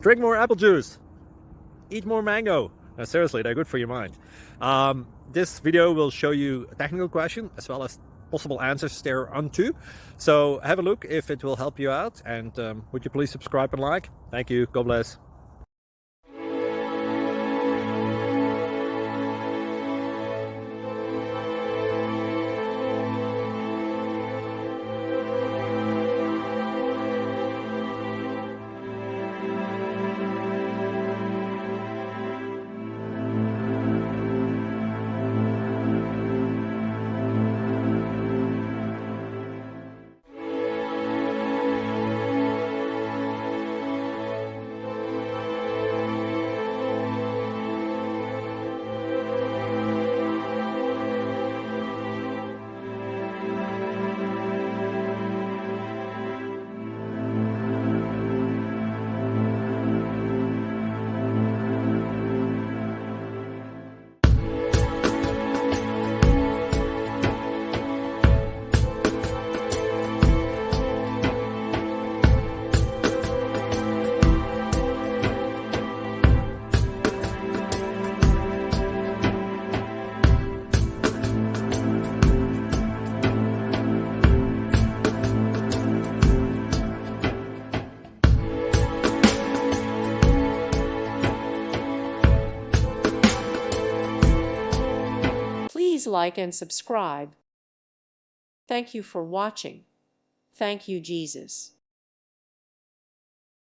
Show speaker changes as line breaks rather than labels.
Drink more apple juice. Eat more mango. No, seriously, they're good for your mind. This video will show you a technical question as well as possible answers thereunto. So have a look if it will help you out, and would you please subscribe and like? Thank you. God bless.
Please like and subscribe. Thank you for watching. Thank you, Jesus.